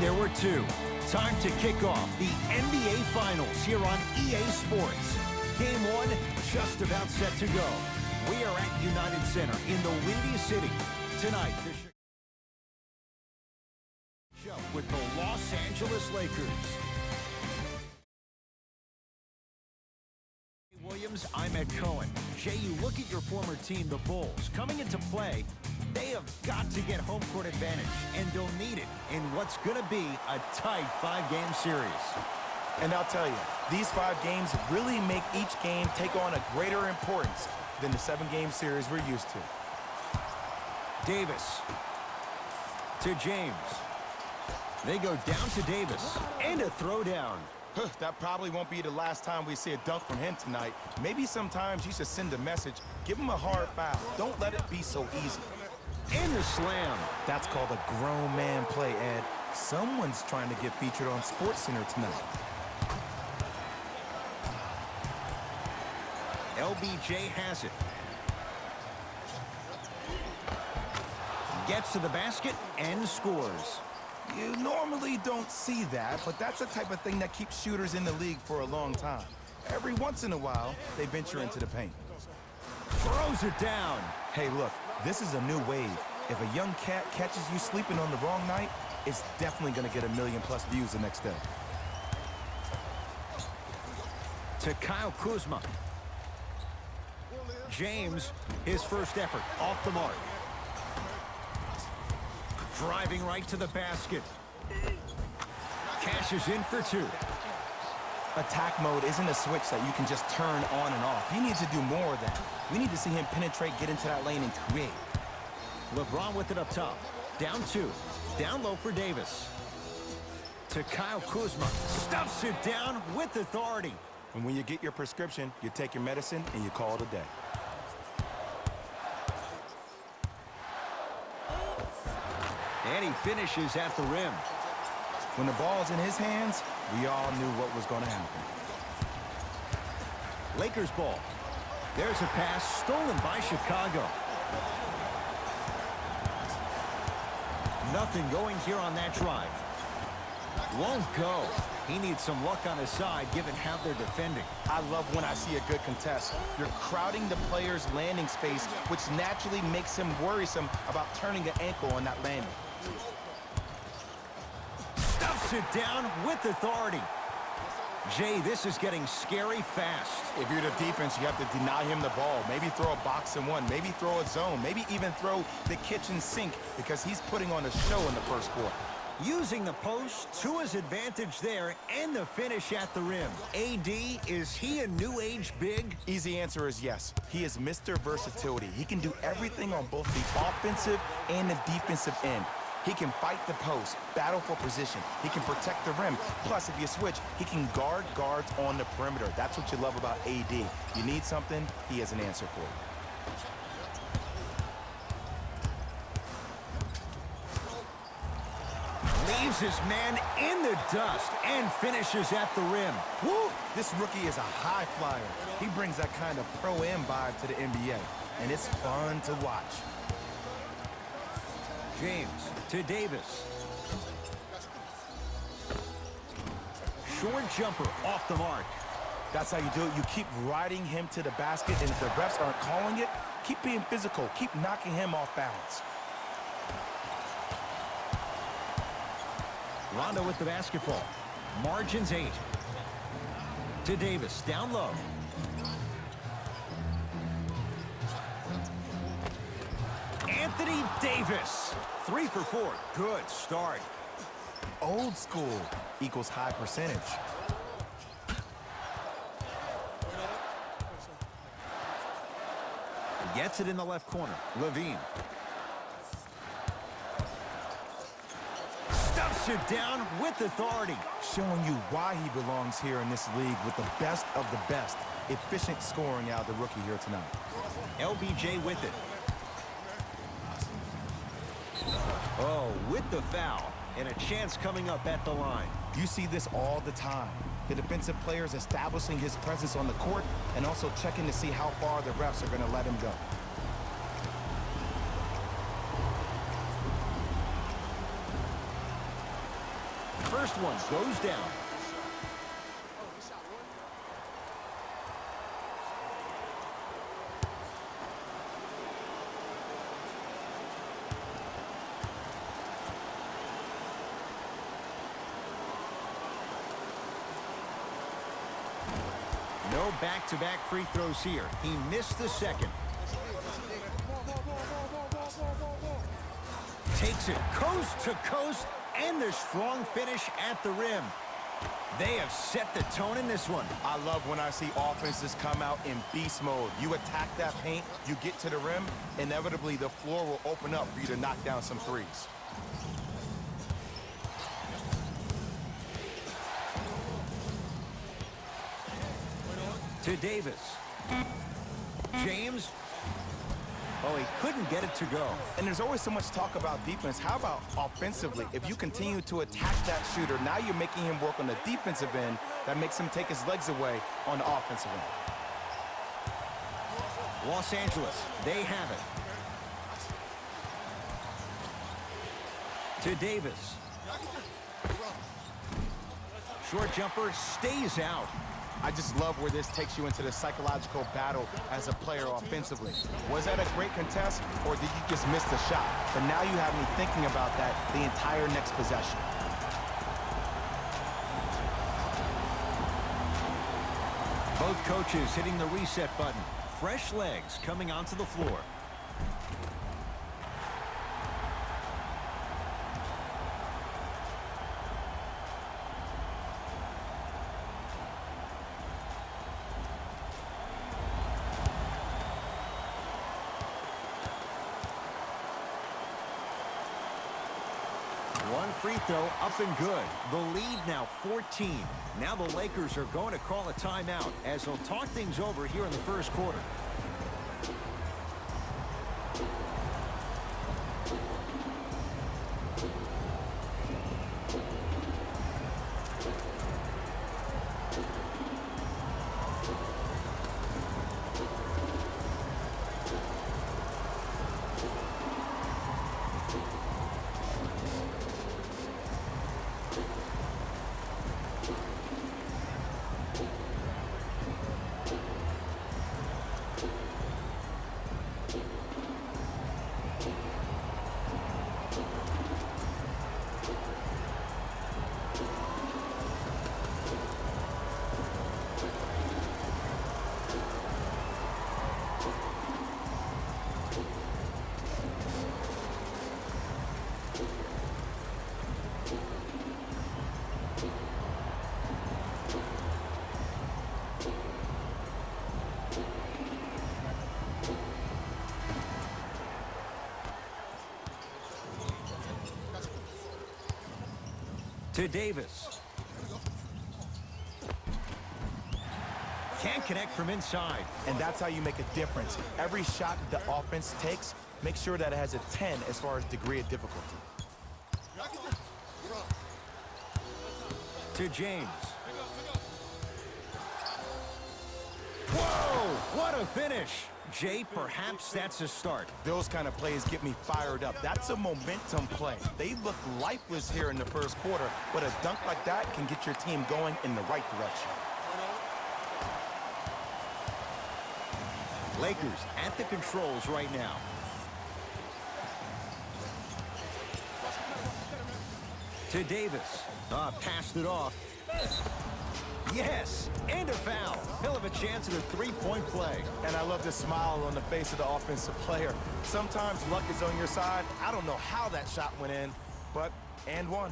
there were two. Time to kick off the NBA Finals here on EA Sports. Game one just about set to go. We are at United Center in the Windy City. Tonight, the show with the Los Angeles Lakers. Williams, I'm Ed Cohen. Jay, you look at your former team, the Bulls. Coming into play, they have got to get home court advantage, and they'll need it in what's going to be a tight 5-game series. And I'll tell you, these 5 games really make each game take on a greater importance than the 7-game series we're used to. Davis to James. They go down to Davis, and a throwdown. That probably won't be the last time we see a dunk from him tonight. Maybe sometimes you should send a message. Give him a hard foul. Don't let it be so easy. And the slam. That's called a grown man play, Ed. Someone's trying to get featured on SportsCenter tonight. LBJ has it. Gets to the basket and scores. You normally don't see that, but that's the type of thing that keeps shooters in the league for a long time. Every once in a while, they venture into the paint. Throws it down. Hey, look, this is a new wave. If a young cat catches you sleeping on the wrong night, it's definitely going to get 1 million+ views the next day. To Kyle Kuzma. James, his first effort, off the mark. Driving right to the basket. Cashes in for 2. Attack mode isn't a switch that you can just turn on and off. He needs to do more of that. We need to see him penetrate, get into that lane, and create. LeBron with it up top. Down 2. Down low for Davis. To Kyle Kuzma. Stuffs it down with authority. And when you get your prescription, you take your medicine and you call it a day. And he finishes at the rim. When the ball's in his hands, we all knew what was going to happen. Lakers ball. There's a pass stolen by Chicago. Nothing going here on that drive. Won't go. He needs some luck on his side given how they're defending. I love when I see a good contest. You're crowding the player's landing space, which naturally makes him worrisome about turning an ankle on that landing. Stuffs it down with authority. Jay, this is getting scary fast. If you're the defense, you have to deny him the ball. Maybe throw a box and one. Maybe throw a zone. Maybe even throw the kitchen sink because he's putting on a show in the first quarter. Using the post to his advantage there and the finish at the rim. AD, is he a new age big? Easy answer is yes. He is Mr. Versatility. He can do everything on both the offensive and the defensive end. He can fight the post, battle for position. He can protect the rim. Plus, if you switch, he can guard guards on the perimeter. That's what you love about AD. You need something, he has an answer for you. Leaves his man in the dust and finishes at the rim. Woo! This rookie is a high flyer. He brings that kind of pro-am vibe to the NBA, and it's fun to watch. James to Davis. Short jumper off the mark. That's how you do it. You keep riding him to the basket, and if the refs aren't calling it, keep being physical. Keep knocking him off balance. Rondo with the basketball. Margins 8. To Davis, down low. Anthony Davis. 3 for 4. Good start. Old school equals high percentage. Gets it in the left corner. Levine. Stuffs it down with authority. Showing you why he belongs here in this league with the best of the best. Efficient scoring out of the rookie here tonight. LBJ with it. Oh, with the foul. And a chance coming up at the line. You see this all the time. The defensive players establishing his presence on the court and also checking to see how far the refs are going to let him go. first one goes down. No back-to-back free throws here. He missed the second. Takes it coast to coast, and the strong finish at the rim. They have set the tone in this one. I love when I see offenses come out in beast mode. You attack that paint, you get to the rim, inevitably the floor will open up for you to knock down some threes. To Davis. James. Oh, he couldn't get it to go. And there's always so much talk about defense. How about offensively? If you continue to attack that shooter, now you're making him work on the defensive end. That makes him take his legs away on the offensive end. Los Angeles, they have it. To Davis. Short jumper stays out. I just love where this takes you into the psychological battle as a player offensively. Was that a great contest, or did you just miss the shot? But now you have me thinking about that the entire next possession. Both coaches hitting the reset button. Fresh legs coming onto the floor. One free throw up and good. The lead now 14. Now the Lakers are going to call a timeout as they'll talk things over here in the first quarter. To Davis. Can't connect from inside. And that's how you make a difference. Every shot that the offense takes, make sure that it has a 10 as far as degree of difficulty. To James. Whoa! What a finish! Jay, perhaps that's a start. Those kind of plays get me fired up. That's a momentum play. They look lifeless here in the first quarter, but a dunk like that can get your team going in the right direction. Lakers at the controls right now. To Davis. Passed it off. Yes, and a foul. He'll have a chance at a three-point play. And I love the smile on the face of the offensive player. Sometimes luck is on your side. I don't know how that shot went in, but and one.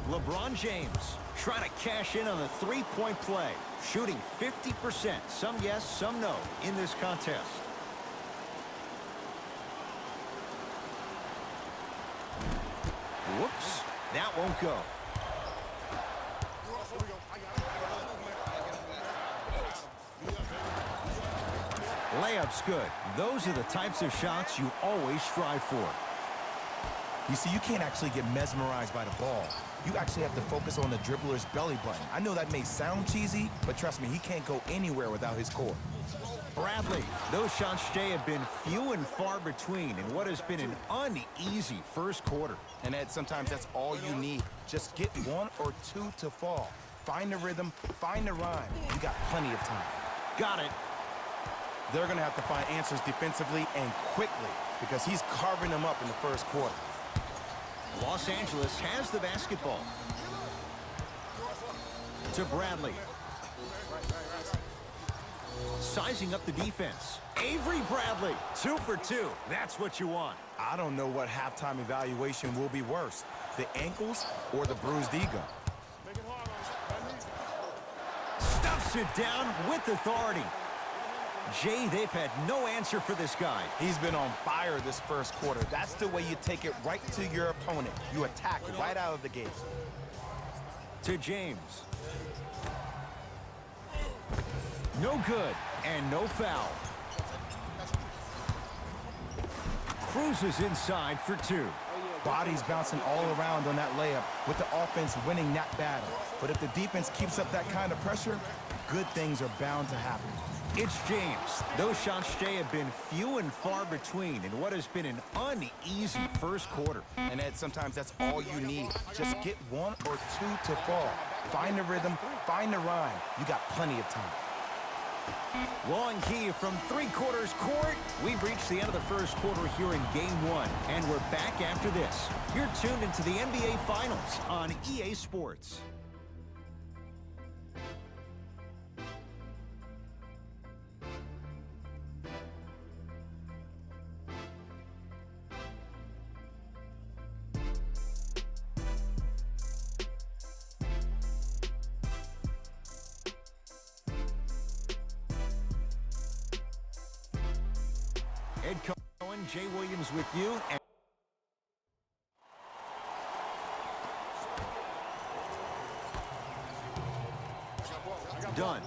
LeBron James trying to cash in on the three-point play, shooting 50%, some yes, some no, in this contest. Whoops, that won't go. Layup's good. Those are the types of shots you always strive for. You see, you can't actually get mesmerized by the ball. You actually have to focus on the dribbler's belly button. I know that may sound cheesy, but trust me, he can't go anywhere without his core. Bradley, those shots today have been few and far between in what has been an uneasy first quarter. And Ed, sometimes that's all you need. Just get one or two to fall. Find the rhythm, find the rhyme. You got plenty of time. Got it. They're going to have to find answers defensively and quickly because he's carving them up in the first quarter. Los Angeles has the basketball. To Bradley. Sizing up the defense. Avery Bradley, 2 for 2. That's what you want. I don't know what halftime evaluation will be worse, the ankles or the bruised ego. Stuffs it down with authority. Jay, they've had no answer for this guy. He's been on fire this first quarter. That's the way you take it right to your opponent. You attack right out of the gate. To James. No good, and no foul. Cruises inside for 2. Bodies bouncing all around on that layup with the offense winning that battle. But if the defense keeps up that kind of pressure, good things are bound to happen. It's James. Those shots today have been few and far between in what has been an uneasy first quarter. And Ed, sometimes that's all you need. Just get one or two to fall. Find the rhythm, find the rhyme. You got plenty of time. Long key from three-quarters court. We've reached the end of the first quarter here in Game 1, and we're back after this. You're tuned into the NBA Finals on EA Sports. Ed Cohen, Jay Williams with you. And Dunn.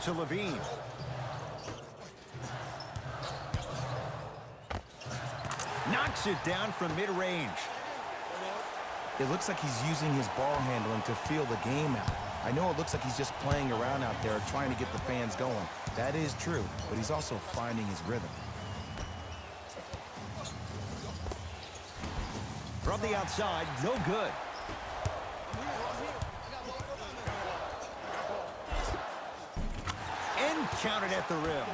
To Levine. Knocks it down from mid-range. It looks like he's using his ball handling to feel the game out. I know it looks like he's just playing around out there trying to get the fans going. That is true, but he's also finding his rhythm. From the outside, no good. And counted at the rim.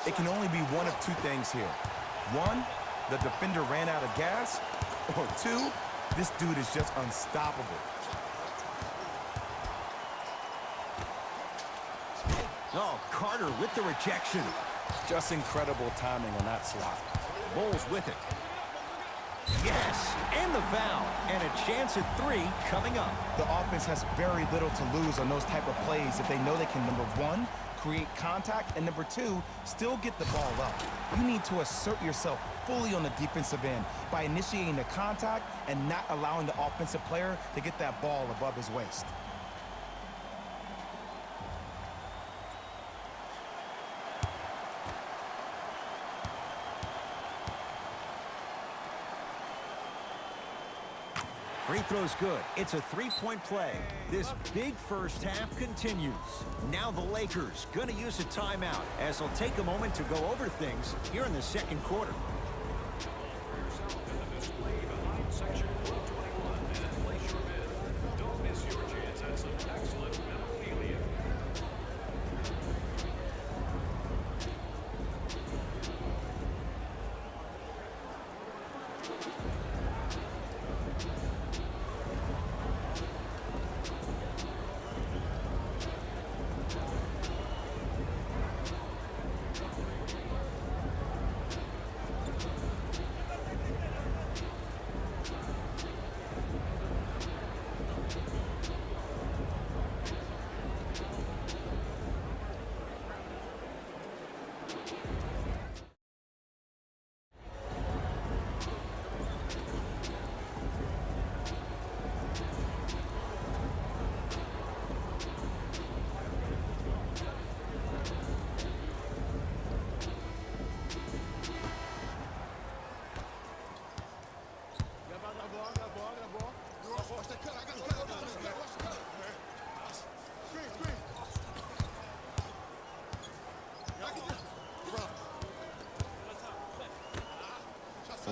It can only be one of two things here. One, the defender ran out of gas, or two, this dude is just unstoppable. Oh, Carter with the rejection. Just incredible timing on that slot. Bulls with it. Yes, and the foul. And a chance at 3 coming up. The offense has very little to lose on those type of plays if they know they can, number one, create contact, and number two, still get the ball up. You need to assert yourself fully on the defensive end by initiating the contact and not allowing the offensive player to get that ball above his waist. Free throw's good. It's a 3-point play. This big first half continues. Now the Lakers going to use a timeout as they'll take a moment to go over things here in the second quarter.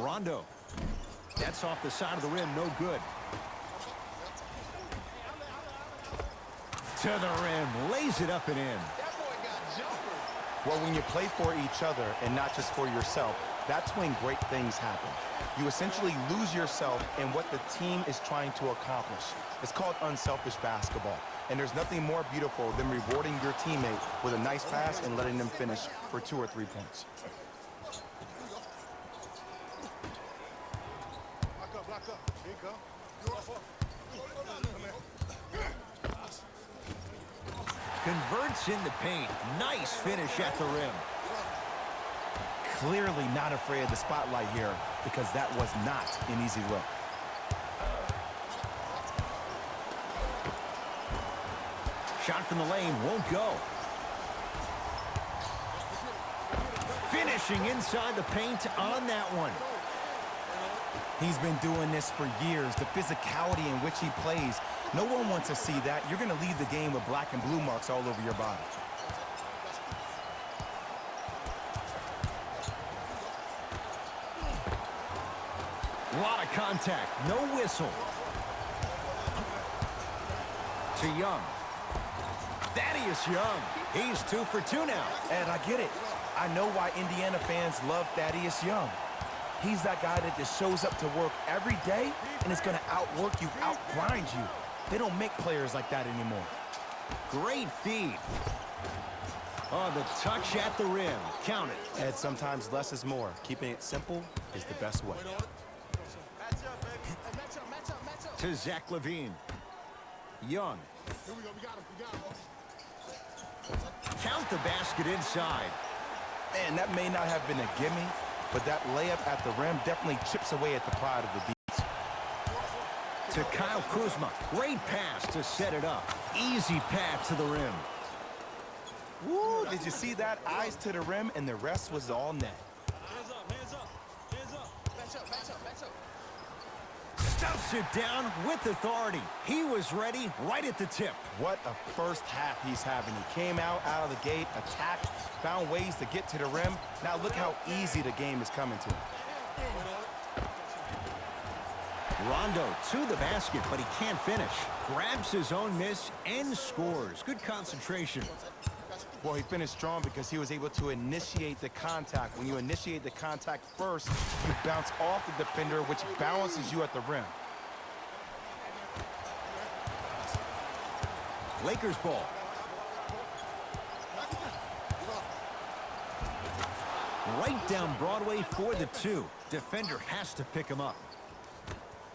Rondo. That's off the side of the rim, no good. To the rim, lays it up and in. Well, when you play for each other and not just for yourself, that's when great things happen. You essentially lose yourself in what the team is trying to accomplish. It's called unselfish basketball. And there's nothing more beautiful than rewarding your teammate with a nice pass and letting them finish for 2 or 3 points. Converts in the paint. Nice finish at the rim. Clearly not afraid of the spotlight here because that was not an easy look. Shot from the lane won't go. Finishing inside the paint on that one. He's been doing this for years. The physicality in which he plays, no one wants to see that. You're going to leave the game with black and blue marks all over your body. A lot of contact, no whistle. To Young. Thaddeus Young. He's 2 for 2 now. Ed, I get it. I know why Indiana fans love Thaddeus Young. He's that guy that just shows up to work every day and is going to outwork you, outgrind you. They don't make players like that anymore. Great feed. Oh, the touch at the rim. Count it. Ed, sometimes less is more. Keeping it simple is the best way. To Zach LaVine. Young. Here we go. We got him. Count the basket inside. Man, that may not have been a gimme, but that layup at the rim definitely chips away at the pride of the D's. To Kyle Kuzma. Great pass to set it up. Easy pass to the rim. Woo, did you see that? Eyes to the rim, and the rest was all net. Hands up. Match up. Stuffs it down with authority. He was ready right at the tip. What a first half he's having. He came out of the gate, attacked, found ways to get to the rim. Now look how easy the game is coming to him. Rondo to the basket, but he can't finish. Grabs his own miss and scores. Good concentration. Well, he finished strong because he was able to initiate the contact. When you initiate the contact first, you bounce off the defender, which balances you at the rim. Lakers ball. Right down Broadway for the 2. Defender has to pick him up.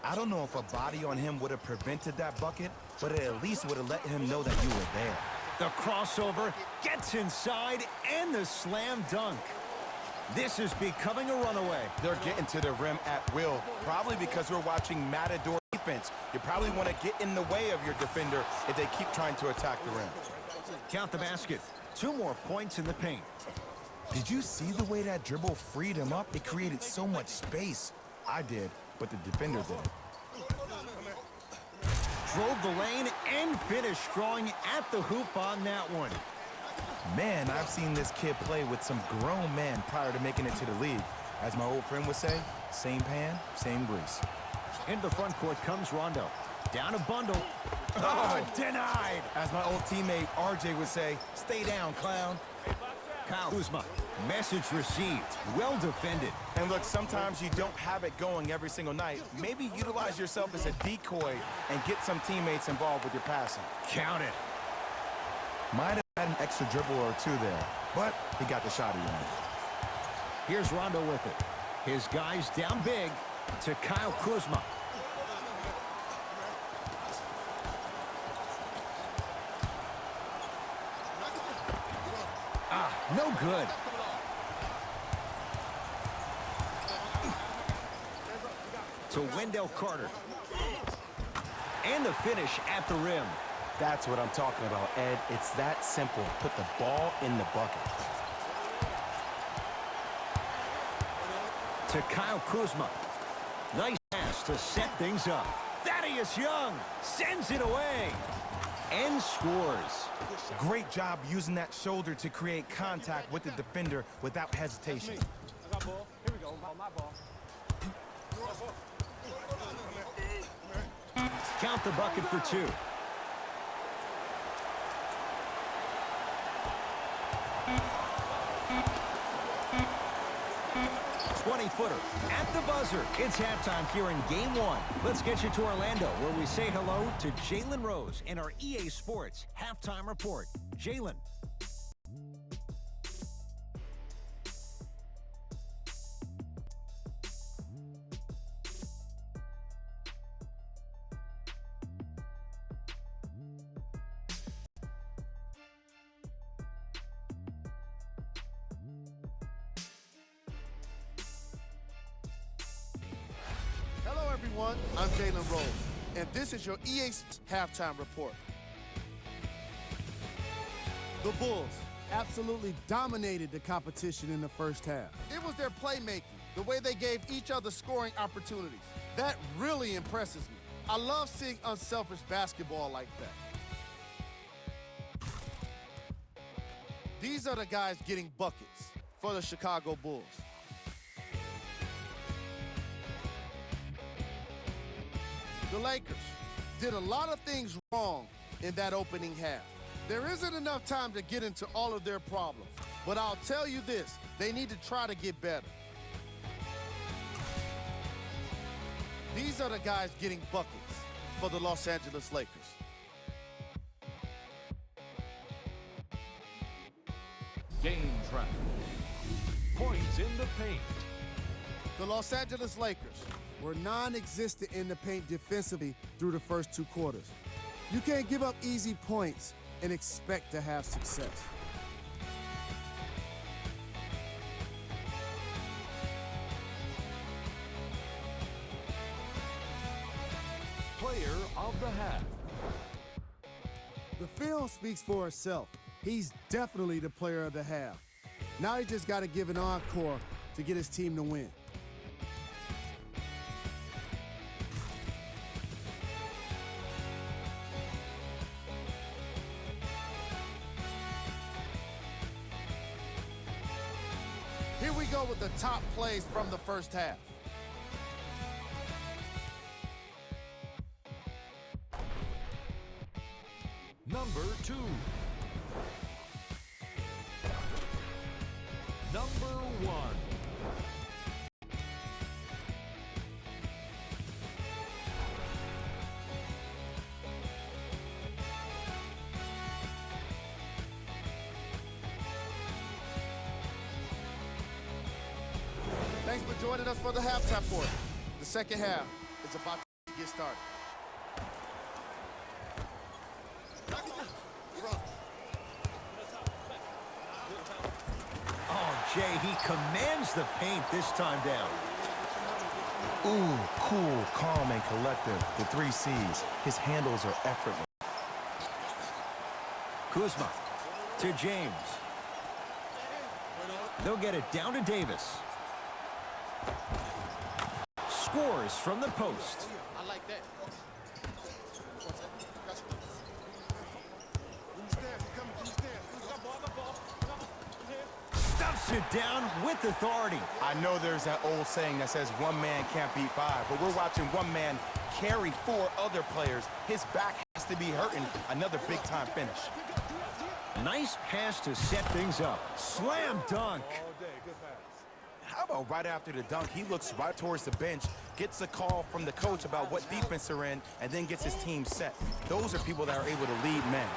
I don't know if a body on him would have prevented that bucket, but it at least would have let him know that you were there. The crossover gets inside and the slam dunk. This is becoming a runaway. They're getting to the rim at will, probably because we're watching Matador defense. You probably want to get in the way of your defender if they keep trying to attack the rim. Count the basket. 2 more points in the paint. Did you see the way that dribble freed him up? It created so much space. I did, but the defender didn't. Drove the lane and finished strong at the hoop on that one. Man, I've seen this kid play with some grown men prior to making it to the league. As my old friend would say, same pan, same grease. Into the front court comes Rondo. Down a bundle. Oh, denied. As my old teammate RJ would say, stay down, clown. Kyle Kuzma. Message received. Well defended. And look, sometimes you don't have it going every single night. Maybe utilize yourself as a decoy and get some teammates involved with your passing. Count it. Might have had an extra dribble or 2 there, but he got the shot he wanted. Here's Rondo with it. His guys down big to Kyle Kuzma. No good. To Wendell Carter. And the finish at the rim. That's what I'm talking about, Ed. It's that simple. Put the ball in the bucket. To Kyle Kuzma. Nice pass to set things up. Thaddeus Young sends it away and scores. Great job using that shoulder to create contact with the defender without hesitation. I got ball. Here we go. My ball. Count the bucket for 2. 20-footer at the buzzer. It's halftime here in Game 1. Let's get you to Orlando, where we say hello to Jalen Rose in our EA Sports Halftime Report. Jalen. Hello, everyone. I'm Jalen Rose, and this is your EA Halftime Report. The Bulls absolutely dominated the competition in the first half. It was their playmaking, the way they gave each other scoring opportunities. That really impresses me. I love seeing unselfish basketball like that. These are the guys getting buckets for the Chicago Bulls. The Lakers did a lot of things wrong in that opening half. There isn't enough time to get into all of their problems, but I'll tell you this, they need to try to get better. These are the guys getting buckets for the Los Angeles Lakers. Game track. Points in the paint. The Los Angeles Lakers were non-existent in the paint defensively through the first 2 quarters. You can't give up easy points and expect to have success. Player of the half. The film speaks for itself. He's definitely the player of the half. Now he just got to give an encore to get his team to win. Here we go with the top plays from the first half. Number 2. Number 1. Thanks for joining us for the halftime report. The second half is about to get started. Oh, Jay, he commands the paint this time down. Ooh, cool, calm, and collective. The 3 C's. His handles are effortless. Kuzma to James. They'll get it down to Davis. Scores from the post. I like that. Stuffs it down with authority. I know there's that old saying that says 1 man can't beat 5, but we're watching 1 man carry 4 other players. His back has to be hurting. Another big-time finish. Nice pass to set things up. Slam dunk. How about right after the dunk, he looks right towards the bench, gets a call from the coach about what defense they're in, and then gets his team set. Those are people that are able to lead men.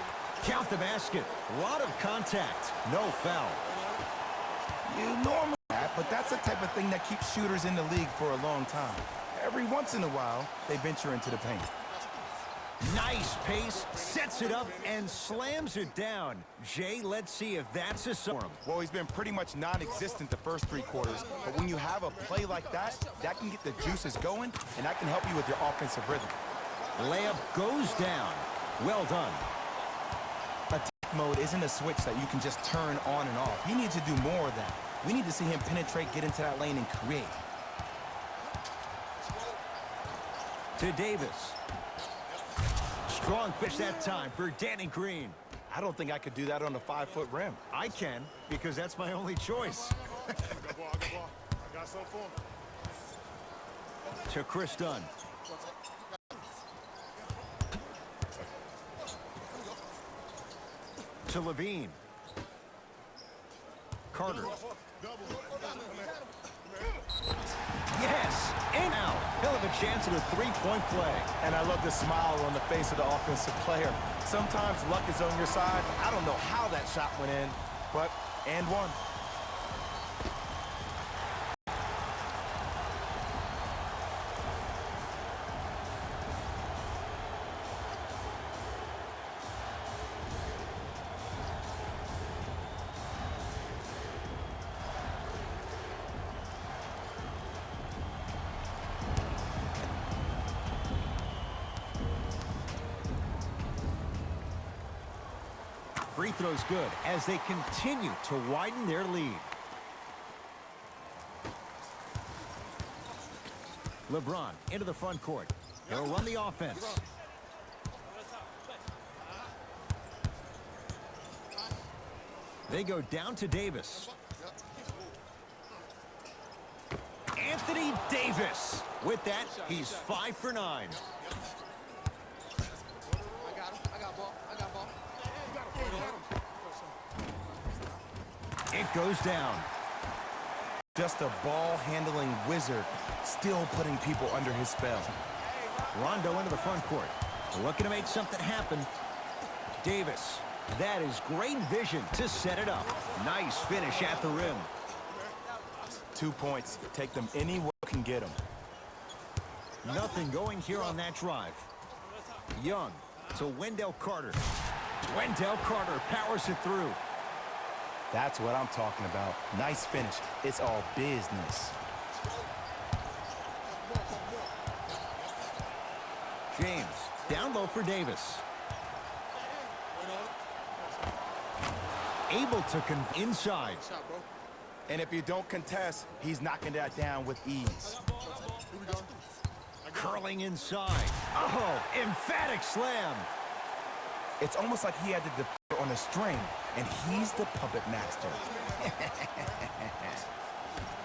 Count the basket. A lot of contact. No foul. You normally that, but that's the type of thing that keeps shooters in the league for a long time. Every once in a while, they venture into the paint. Nice pace, sets it up, and slams it down. Jay, let's see if that's a storm. Well, he's been pretty much non-existent the first 3 quarters, but when you have a play like that, that can get the juices going, and that can help you with your offensive rhythm. Layup goes down. Well done. Attack mode isn't a switch that you can just turn on and off. He needs to do more of that. We need to see him penetrate, get into that lane, and create. To Davis. Strong fish that time for Danny Green. I don't think I could do that on a 5-foot rim. I can, because that's my only choice. Good ball, good ball. I got something for him. To Chris Dunn. To Levine. Carter. Yes, and out. He'll have a chance at a three-point play. And I love the smile on the face of the offensive player. Sometimes luck is on your side. I don't know how that shot went in, but and one. Free throw's good as they continue to widen their lead. LeBron into the front court. He'll run the offense. They go down to Davis. Anthony Davis. With that, he's 5 for 9. It goes down. Just a ball-handling wizard, still putting people under his spell. Rondo into the front court. Looking to make something happen. Davis. That is great vision to set it up. Nice finish at the rim. 2 points. Take them anywhere you can get them. Nothing going here on that drive. Young to Wendell Carter. Wendell Carter powers it through. That's what I'm talking about. Nice finish. It's all business. James down low for Davis. Able to inside. And if you don't contest, he's knocking that down with ease. Curling inside. Oh, emphatic slam. It's almost like he had the defender on a string, and he's the puppet master.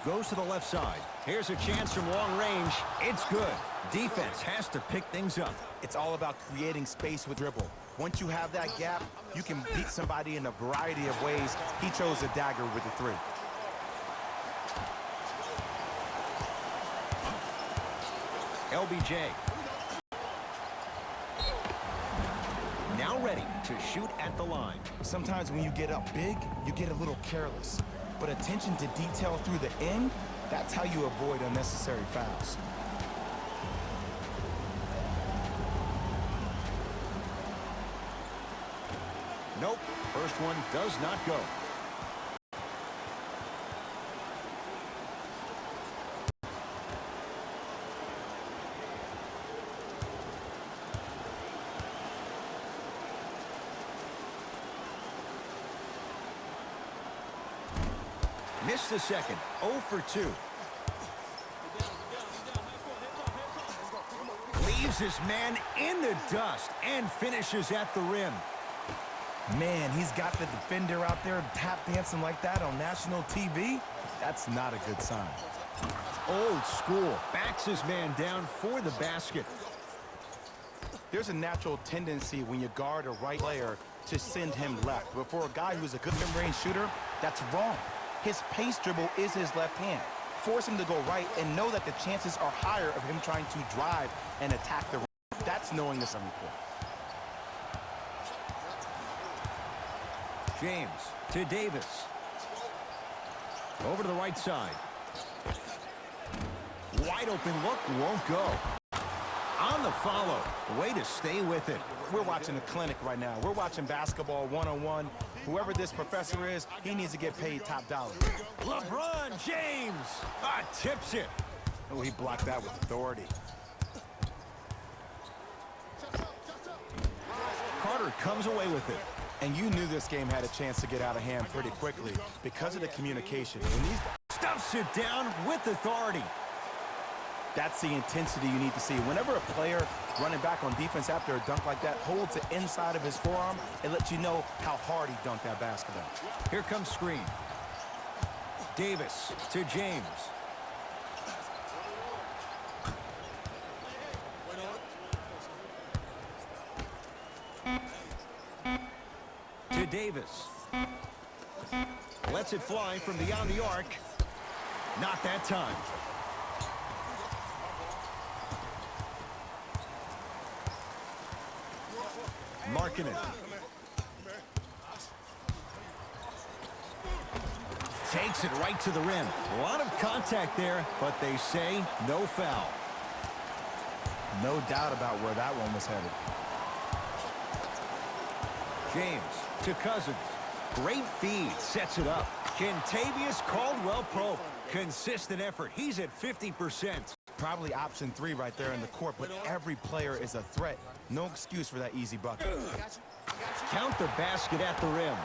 Goes to the left side. Here's a chance from long range. It's good. Defense has to pick things up. It's all about creating space with dribble. Once you have that gap, you can beat somebody in a variety of ways. He chose a dagger with the three. LBJ. Now ready to shoot at the line. Sometimes when you get up big, you get a little careless. But attention to detail through the end, that's how you avoid unnecessary fouls. Nope, first one does not go. Missed the second. 0 for 2. Leaves his man in the dust and finishes at the rim. Man, he's got the defender out there tap dancing like that on national TV. That's not a good sign. Old school. Backs his man down for the basket. There's a natural tendency when you guard a right player to send him left. But for a guy who's a good mid-range shooter, that's wrong. His pace dribble is his left hand. Force him to go right and know that the chances are higher of him trying to drive and attack the rim. That's knowing the semi court. James to Davis. Over to the right side. Wide open look, won't go. On the follow. Way to stay with it. We're watching a clinic right now. We're watching basketball one-on-one. Whoever this professor is, he needs to get paid top dollar. LeBron James tips it. Oh, he blocked that with authority. Carter comes away with it. And you knew this game had a chance to get out of hand pretty quickly because of the communication. When these Stuffs it down with authority. That's the intensity you need to see. Whenever a player running back on defense after a dunk like that holds the inside of his forearm, it lets you know how hard he dunked that basketball. Here comes screen. Davis to James. to Davis. Lets it fly from beyond the arc. Not that time. Markkanen. Takes it right to the rim. A lot of contact there, but they say no foul. No doubt about where that one was headed. James to Cousins. Great feed, sets it up. Kentavious Caldwell-Pope. Consistent effort. He's at 50%. Probably option 3 right there in the court, but every player is a threat. No excuse for that easy bucket. Count the basket at the rim.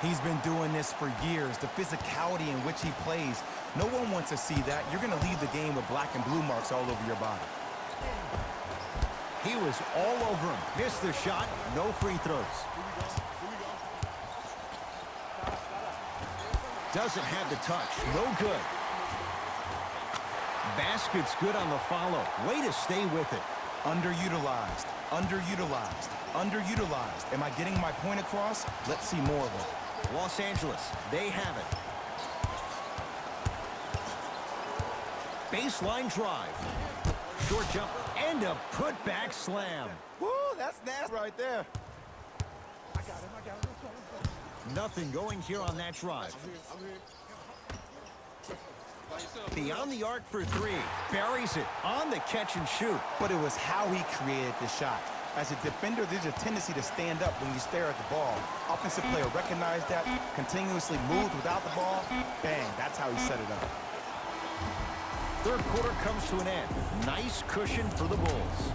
He's been doing this for years. The physicality in which he plays. No one wants to see that. You're going to leave the game with black and blue marks all over your body. He was all over him. Missed the shot. No free throws. Doesn't have the touch. No good. Basket's good on the follow. Way to stay with it. Underutilized. Underutilized. Underutilized. Am I getting my point across? Let's see more of it. Los Angeles, they have it. Baseline drive. Short jump and a putback slam. Woo, that's nasty right there. Nothing going here on that drive. Beyond the arc for 3. Buries it on the catch and shoot. But it was how he created the shot. As a defender, there's a tendency to stand up when you stare at the ball. Offensive player recognized that, continuously moved without the ball. Bang, that's how he set it up. Third quarter comes to an end. Nice cushion for the Bulls.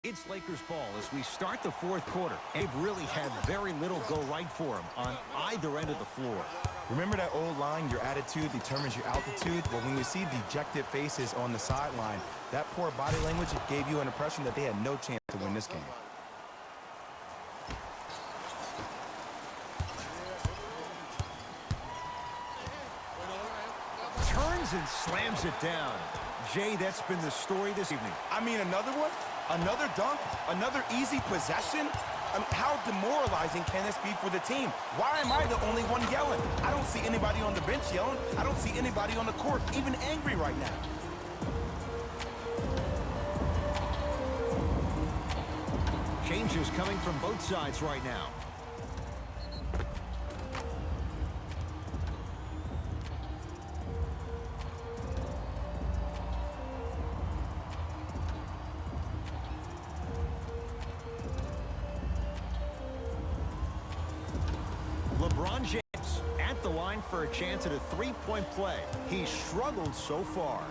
It's Lakers ball as we start the fourth quarter. They've really had very little go right for them on either end of the floor. Remember that old line, your attitude determines your altitude? Well, when you see dejected faces on the sideline, that poor body language gave you an impression that they had no chance to win this game. Turns and slams it down. Jay, that's been the story this evening. I mean, another one? Another dunk? Another easy possession? I mean, how demoralizing can this be for the team? Why am I the only one yelling? I don't see anybody on the bench yelling. I don't see anybody on the court even angry right now. Changes coming from both sides right now. LeBron James at the line for a chance at a three-point play. He's struggled so far.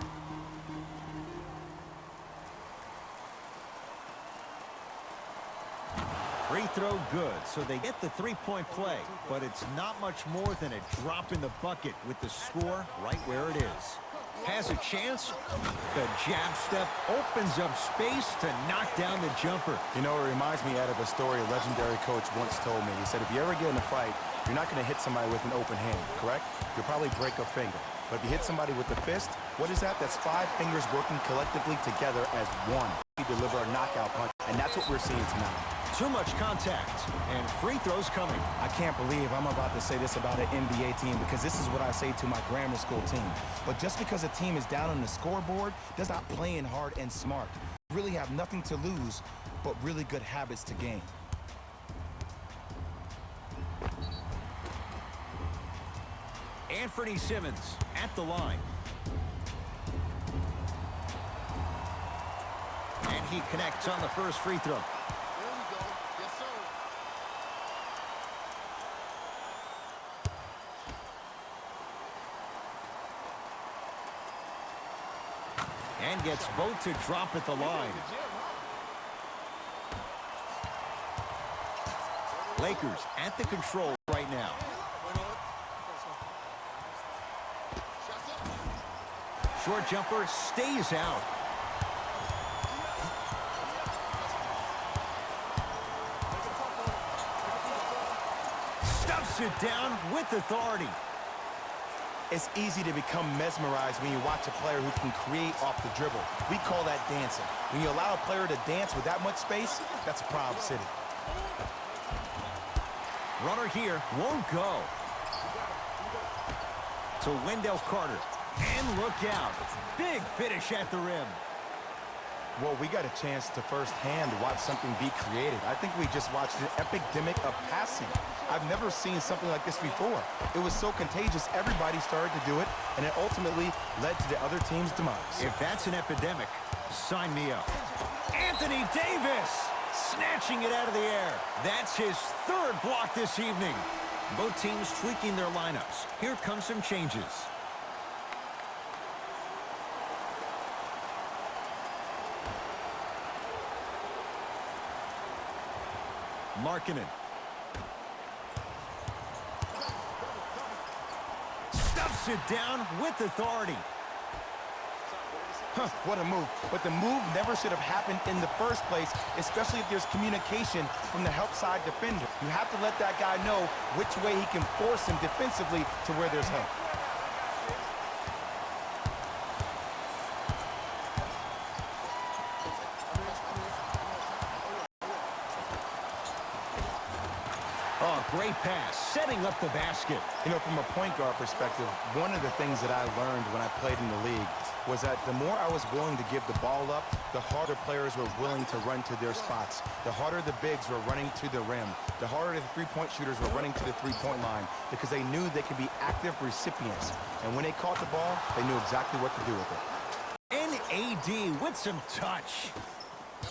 Free throw good, so they get the three-point play, but it's not much more than a drop in the bucket with the score right where it is. Has a chance. The jab step opens up space to knock down the jumper. You know, it reminds me out of a story a legendary coach once told me. He said, if you ever get in a fight, you're not going to hit somebody with an open hand, correct? You'll probably break a finger. But if you hit somebody with the fist, what is that? That's 5 fingers working collectively together as one. You deliver a knockout punch, and that's what we're seeing tonight. Too much contact, and free throws coming. I can't believe I'm about to say this about an NBA team because this is what I say to my grammar school team. But just because a team is down on the scoreboard does not playing hard and smart. You really have nothing to lose, but really good habits to gain. Anthony Simmons at the line. And he connects on the first free throw. And gets both to drop at the line. Lakers at the control right now. Short jumper stays out. Stuffs it down with authority. It's easy to become mesmerized when you watch a player who can create off the dribble. We call that dancing. When you allow a player to dance with that much space, that's a problem city. Runner here won't go. To Wendell Carter. And look out. Big finish at the rim. Well, we got a chance to firsthand watch something be created. I think we just watched an epidemic of passing. I've never seen something like this before. It was so contagious, everybody started to do it, and it ultimately led to the other team's demise. If that's an epidemic, sign me up. Anthony Davis snatching it out of the air. That's his third block this evening. Both teams tweaking their lineups. Here come some changes. Markkanen. Stuffs it down with authority. What a move. But the move never should have happened in the first place, especially if there's communication from the help side defender. You have to let that guy know which way he can force him defensively to where there's help. Oh, great pass, setting up the basket. You know, from a point guard perspective, one of the things that I learned when I played in the league was that the more I was willing to give the ball up, the harder players were willing to run to their spots. The harder the bigs were running to the rim. The harder the three-point shooters were running to the three-point line because they knew they could be active recipients. And when they caught the ball, they knew exactly what to do with it. NAD with some touch.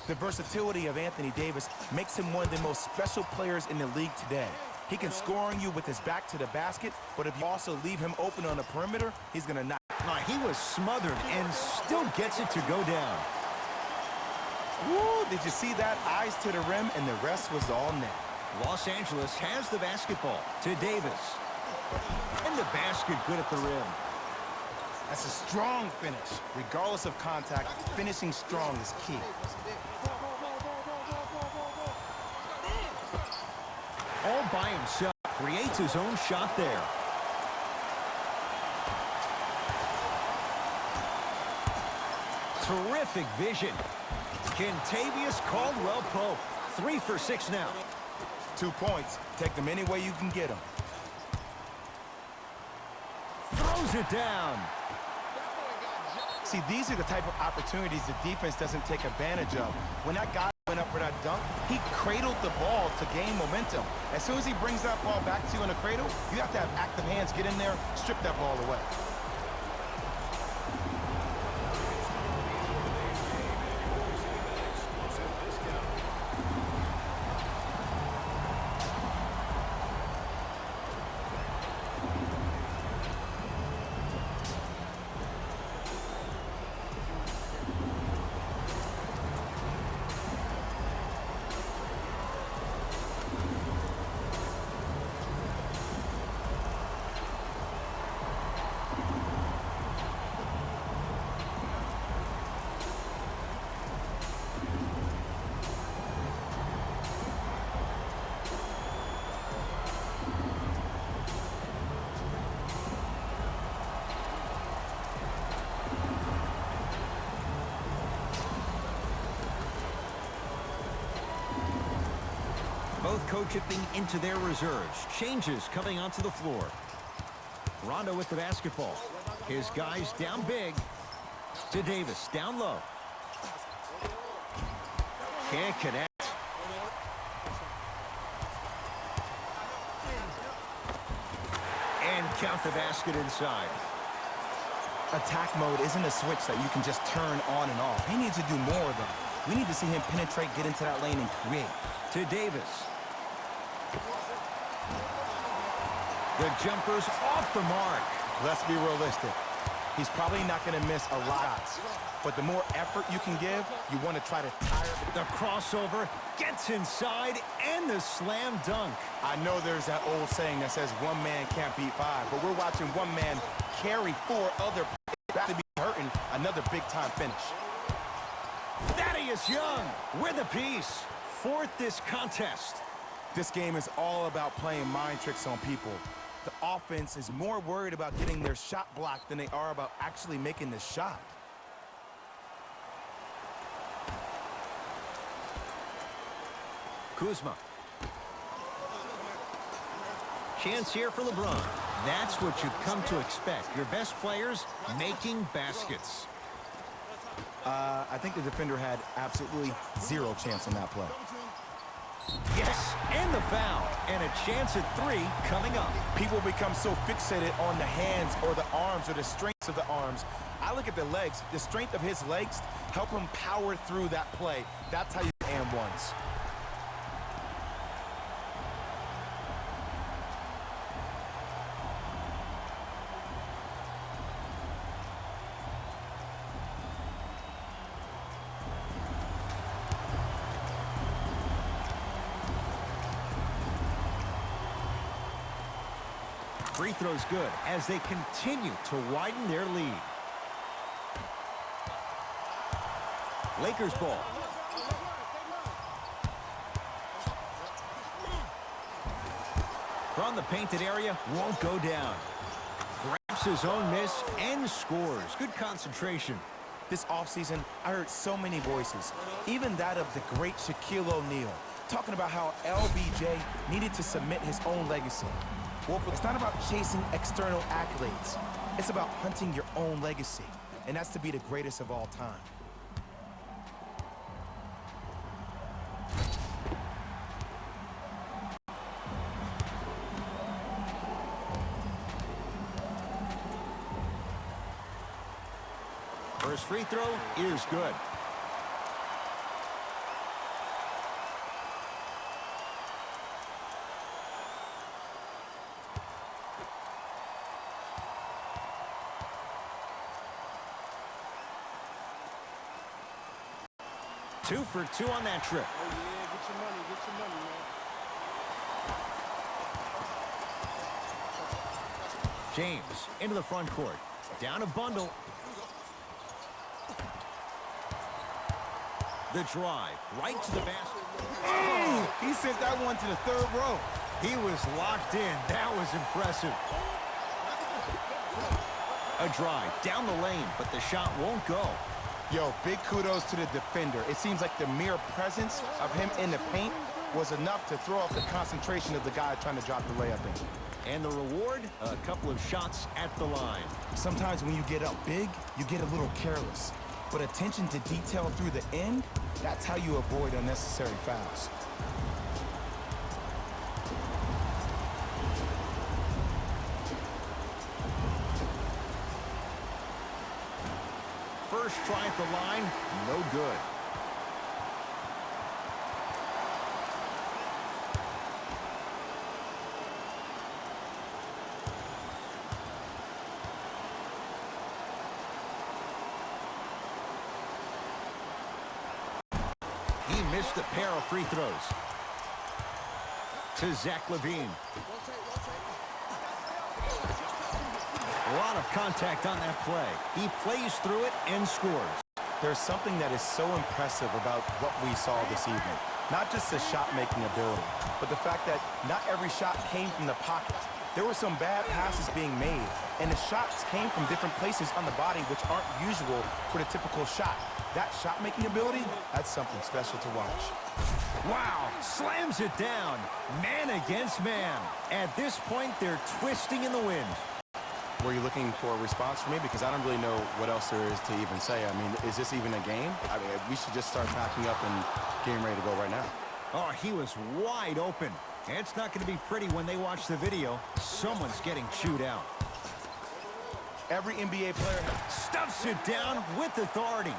The versatility of Anthony Davis makes him one of the most special players in the league today. He can score on you with his back to the basket, but if you also leave him open on the perimeter, he's going to knock. He was smothered and still gets it to go down. Woo, did you see that? Eyes to the rim, and the rest was all net. Los Angeles has the basketball to Davis. And the basket good at the rim. That's a strong finish. Regardless of contact, finishing strong is key. All by himself, creates his own shot there. Terrific vision. Kentavious Caldwell-Pope. 3 for 6 now. 2 points. Take them any way you can get them. Throws it down. See, these are the type of opportunities the defense doesn't take advantage of. When that guy went up for that dunk, he cradled the ball to gain momentum. As soon as he brings that ball back to you in the cradle, you have to have active hands get in there, strip that ball away. Both co-chipping into their reserves. Changes coming onto the floor. Rondo with the basketball. His guys down big. To Davis, down low. Can't connect. And count the basket inside. Attack mode isn't a switch that you can just turn on and off. He needs to do more of that. We need to see him penetrate, get into that lane, and create. To Davis. The jumper's off the mark. Let's be realistic. He's probably not going to miss a lot. But the more effort you can give, you want to try to tire The crossover gets inside and the slam dunk. I know there's that old saying that says one man can't beat five, but we're watching one man carry four other players to be hurting another big-time finish. Thaddeus Young with a piece. Fourth this contest. This game is all about playing mind tricks on people. The offense is more worried about getting their shot blocked than they are about actually making the shot. Kuzma. Chance here for LeBron. That's what you've come to expect. Your best players making baskets. I think the defender had absolutely zero chance on that play. Yes, and the foul. And a chance at three coming up. People become so fixated on the hands or the arms or the strengths of the arms. I look at the legs. The strength of his legs help him power through that play. That's how you and ones. Free throw's good as they continue to widen their lead. Lakers ball. From the painted area, won't go down. Grabs his own miss and scores. Good concentration. This offseason, I heard so many voices, even that of the great Shaquille O'Neal, talking about how LBJ needed to cement his own legacy. Well, it's not about chasing external accolades. It's about hunting your own legacy, and that's to be the greatest of all time. First free throw is good. Two for two on that trip. Oh, yeah, get your money, man. James into the front court. Down a bundle. The drive right to the basket. Oh, he sent that one to the third row. He was locked in. That was impressive. A drive down the lane, but the shot won't go. Yo, big kudos to the defender. It seems like the mere presence of him in the paint was enough to throw off the concentration of the guy trying to drop the layup in. And the reward, a couple of shots at the line. Sometimes when you get up big, you get a little careless. But attention to detail through the end, that's how you avoid unnecessary fouls. First try at the line, no good. He missed a pair of free throws. To Zach LaVine. A lot of contact on that play. He plays through it and scores. There's something that is so impressive about what we saw this evening. Not just the shot-making ability, but the fact that not every shot came from the pocket. There were some bad passes being made, and the shots came from different places on the body which aren't usual for the typical shot. That shot-making ability, that's something special to watch. Wow, slams it down. Man against man. At this point, they're twisting in the wind. Were you looking for a response from me? Because I don't really know what else there is to even say. I mean, is this even a game? I mean, we should just start packing up and getting ready to go right now. Oh, he was wide open. It's not going to be pretty when they watch the video. Someone's getting chewed out. Every NBA player Stuffs it down with authority.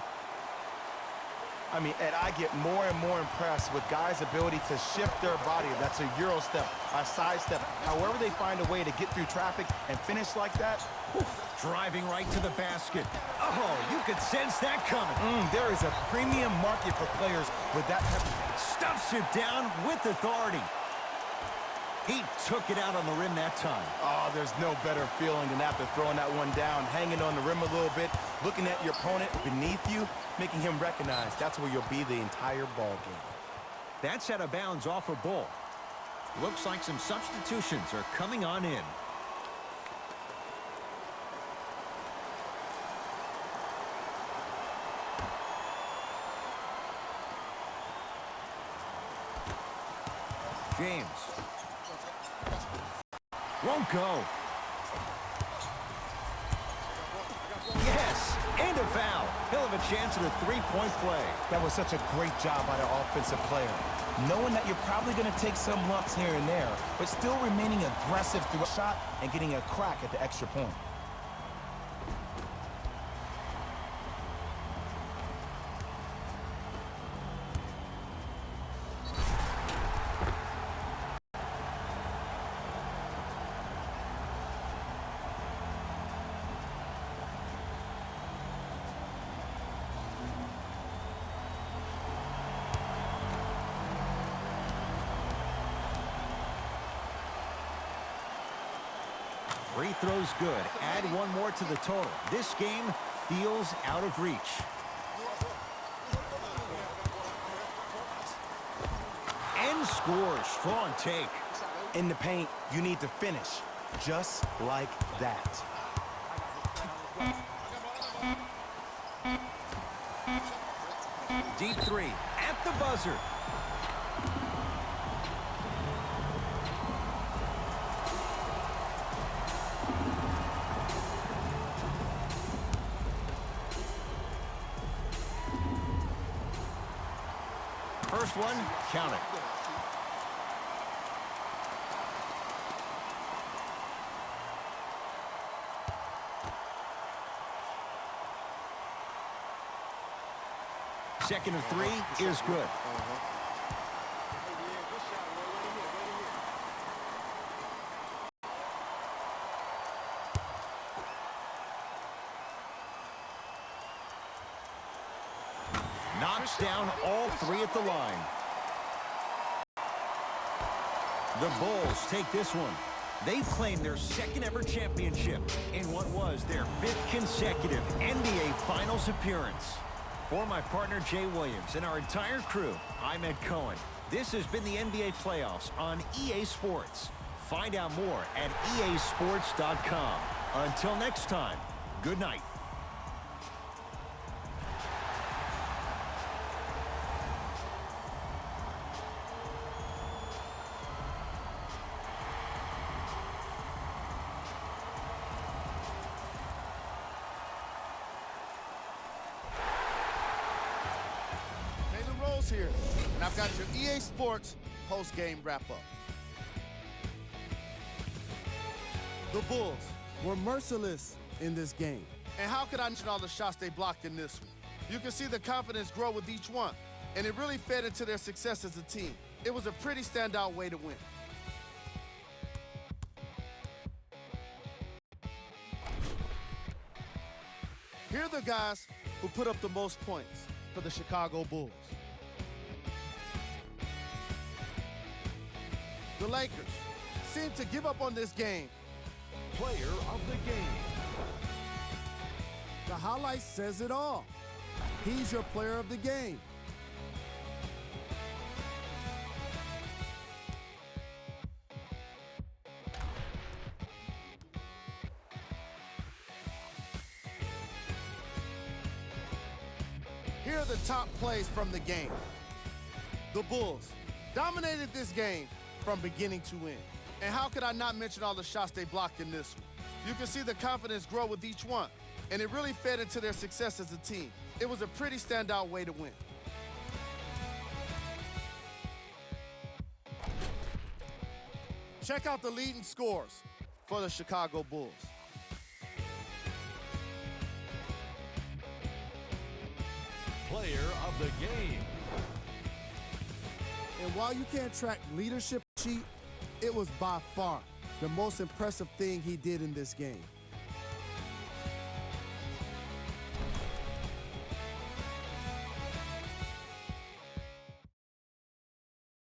I mean, Ed, I get more and more impressed with guys' ability to shift their body. That's a Euro step, a side step. However they find a way to get through traffic and finish like that, whew, Driving right to the basket. Oh, you could sense that coming. There is a premium market for players with that type of... Stuffs it down with authority. He took it out on the rim that time. Oh, there's no better feeling than after throwing that one down, hanging on the rim a little bit, looking at your opponent beneath you, making him recognize that's where you'll be the entire ball game. That's out of bounds off a Bull. Looks like some substitutions are coming on in. James. Won't go. Yes, and a foul. He'll have a chance at a three-point play. That was such a great job by the offensive player. Knowing that you're probably going to take some lumps here and there, but still remaining aggressive through a shot and getting a crack at the extra point. Free throw's good. Add one more to the total. This game feels out of reach. And scores. Strong take. In the paint, you need to finish just like that. Deep three at the buzzer. First one, count it. Second of three is good. Knocks down all three at the line. The Bulls take this one. They've claimed their second ever championship in what was their 5th consecutive NBA Finals appearance. For my partner Jay Williams and our entire crew, I'm Ed Cohen. This has been the NBA playoffs on EA Sports. Find out more at easports.com. Until next time, good night. Here, and I've got your EA Sports post-game wrap-up. The Bulls were merciless in this game. And how could I mention all the shots they blocked in this one? You can see the confidence grow with each one, and it really fed into their success as a team. It was a pretty standout way to win. Here are the guys who put up the most points for the Chicago Bulls. The Lakers seem to give up on this game. Player of the game. The highlight says it all. He's your player of the game. Here are the top plays from the game. The Bulls dominated this game from beginning to end. And how could I not mention all the shots they blocked in this one? You can see the confidence grow with each one, and it really fed into their success as a team. It was a pretty standout way to win. Check out the leading scores for the Chicago Bulls. Player of the game. And while you can't track leadership sheet, it was by far the most impressive thing he did in this game.